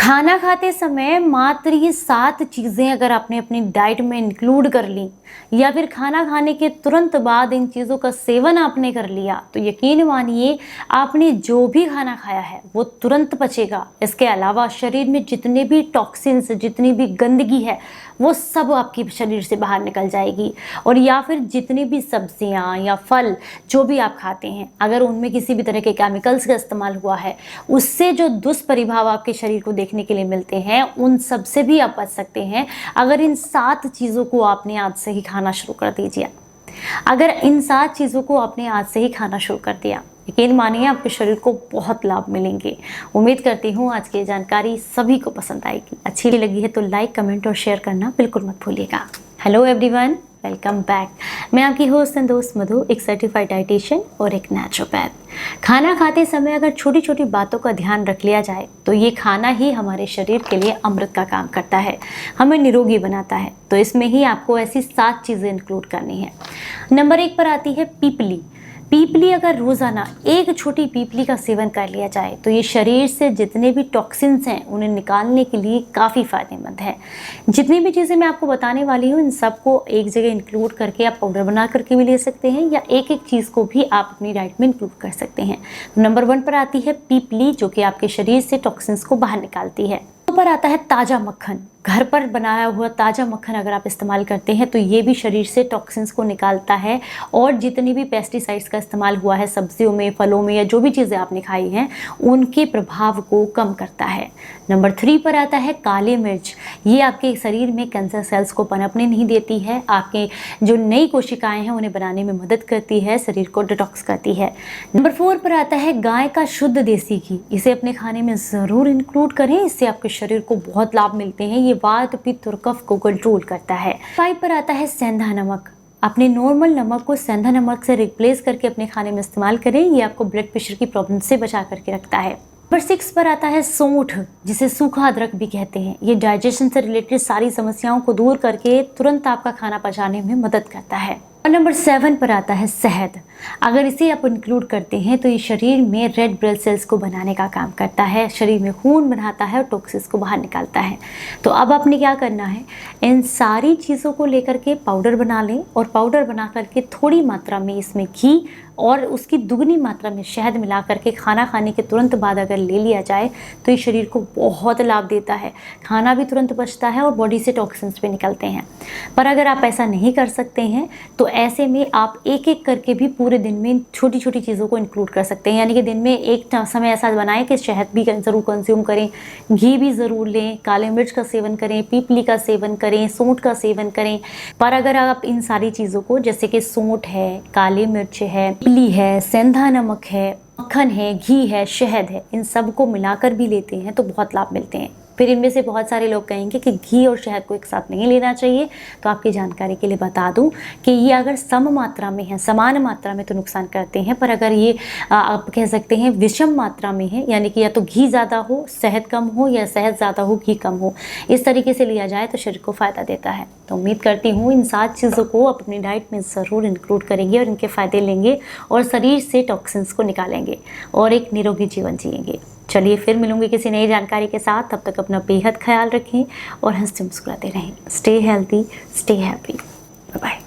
खाना खाते समय मात्र ये 7 चीज़ें अगर आपने अपनी डाइट में इंक्लूड कर ली या फिर खाना खाने के तुरंत बाद इन चीज़ों का सेवन आपने कर लिया तो यकीन मानिए आपने जो भी खाना खाया है वो तुरंत पचेगा। इसके अलावा शरीर में जितने भी टॉक्सिन्स, जितनी भी गंदगी है वो सब आपके शरीर से बाहर निकल जाएगी। और या फिर जितनी भी सब्जियां या फल जो भी आप खाते हैं अगर उनमें किसी भी तरह के केमिकल्स का इस्तेमाल हुआ है उससे जो दुष्प्रभाव आपके शरीर को देखने के लिए मिलते हैं उन सब से भी आप बच सकते हैं अगर इन 7 चीज़ों को आपने आज से ही खाना शुरू कर दीजिए। अगर इन 7 चीज़ों को आपने आज से ही खाना शुरू कर दिया यकीन मानिए आपके शरीर को बहुत लाभ मिलेंगे। उम्मीद करती हूँ आज की जानकारी सभी को पसंद आएगी। अच्छी लगी है तो लाइक, कमेंट और शेयर करना बिल्कुल मत भूलिएगा। Hello everyone, welcome back. मैं आपकी होस्ट एंड दोस्त मधु, एक सर्टिफाइड डाइटिशियन और एक नेचुरोपैथ। खाना खाते समय अगर छोटी छोटी बातों का ध्यान रख लिया जाए तो ये खाना ही हमारे शरीर के लिए अमृत का काम करता है, हमें निरोगी बनाता है। तो इसमें ही आपको ऐसी 7 चीज़ें इंक्लूड करनी है। नंबर 1 पर आती है पीपली। पीपली अगर रोज़ाना एक छोटी पीपली का सेवन कर लिया जाए तो ये शरीर से जितने भी टॉक्सिन्स हैं उन्हें निकालने के लिए काफ़ी फ़ायदेमंद है। जितनी भी चीज़ें मैं आपको बताने वाली हूँ इन सबको एक जगह इंक्लूड करके आप पाउडर बना करके भी ले सकते हैं या एक एक चीज़ को भी आप अपनी डाइट में इंक्लूड कर सकते हैं। नंबर 1 पर आती है पीपली जो कि आपके शरीर से टॉक्सिन्स को बाहर निकालती है। पर आता है ताज़ा मक्खन। घर पर बनाया हुआ ताज़ा मक्खन अगर आप इस्तेमाल करते हैं तो ये भी शरीर से टॉक्सिन्स को निकालता है और जितनी भी पेस्टिसाइड्स का इस्तेमाल हुआ है सब्जियों में, फलों में या जो भी चीज़ें आपने खाई हैं उनके प्रभाव को कम करता है। नंबर 3 पर आता है काली मिर्च। ये आपके शरीर में कैंसर सेल्स को पनपने नहीं देती है, आपके जो नई कोशिकाएँ हैं उन्हें बनाने में मदद करती है, शरीर को डिटॉक्स करती है। नंबर 4 पर आता है गाय का शुद्ध देसी घी। इसे अपने खाने में ज़रूर इंक्लूड करें, इससे आपके शरीर को बहुत लाभ मिलते हैं। ये वात, पित्त और कफ को कंट्रोल करता है। 5 पर आता है सेंधा नमक। अपने नॉर्मल नमक को सेंधा नमक से रिप्लेस करके अपने खाने में इस्तेमाल करें, ये आपको ब्लड प्रेशर की प्रॉब्लम से बचा करके रखता है। नंबर 6 पर आता है सौंठ, जिसे सूखा अदरक भी कहते हैं। ये डाइजेशन से रिलेटेड सारी समस्याओं को दूर करके तुरंत आपका खाना पचाने में मदद करता है। और नंबर 7 पर आता है शहद। अगर इसे आप इंक्लूड करते हैं तो ये शरीर में रेड ब्लड सेल्स को बनाने का काम करता है, शरीर में खून बनाता है और टॉक्सिन्स को बाहर निकालता है। तो अब आपने क्या करना है, इन सारी चीज़ों को लेकर के पाउडर बना लें और पाउडर बना करके थोड़ी मात्रा में इसमें घी और उसकी दुगनी मात्रा में शहद मिला करके खाना खाने के तुरंत बाद अगर ले लिया जाए तो ये शरीर को बहुत लाभ देता है। खाना भी तुरंत पचता है और बॉडी से टॉक्सिन्स भी निकलते हैं। पर अगर आप ऐसा नहीं कर सकते हैं तो ऐसे में आप एक एक करके भी पूरे दिन में छोटी छोटी चीज़ों को इंक्लूड कर सकते हैं। यानी कि दिन में एक समय ऐसा बनाएं कि शहद भी ज़रूर कंज्यूम करें, घी भी ज़रूर लें, काले मिर्च का सेवन करें, पीपली का सेवन करें, सौंठ का सेवन करें। पर अगर आप इन सारी चीज़ों को जैसे कि सौंठ है, काली मिर्च है, पीपली है, सेंधा नमक है, मक्खन है, घी है, शहद है, इन सब को मिलाकर भी लेते हैं तो बहुत लाभ मिलते हैं। फिर इनमें से बहुत सारे लोग कहेंगे कि घी और शहद को एक साथ नहीं लेना चाहिए, तो आपकी जानकारी के लिए बता दूं कि ये अगर सम मात्रा में है, समान मात्रा में तो नुकसान करते हैं, पर अगर ये आप कह सकते हैं विषम मात्रा में है, यानी कि या तो घी ज़्यादा हो, शहद कम हो या शहद ज़्यादा हो, घी कम हो, इस तरीके से लिया जाए तो शरीर को फ़ायदा देता है। तो उम्मीद करती हूँ इन 7 चीज़ों को आप अपनी डाइट में ज़रूर इंक्लूड करेंगे और इनके फ़ायदे लेंगे और शरीर से टॉक्सिन्स को निकालेंगे और एक निरोगी जीवन जिएंगे। चलिए फिर मिलूंगी किसी नई जानकारी के साथ, तब तक अपना बेहद ख्याल रखें और हंसते मुस्कुराते रहें। Stay healthy, stay happy. Bye bye.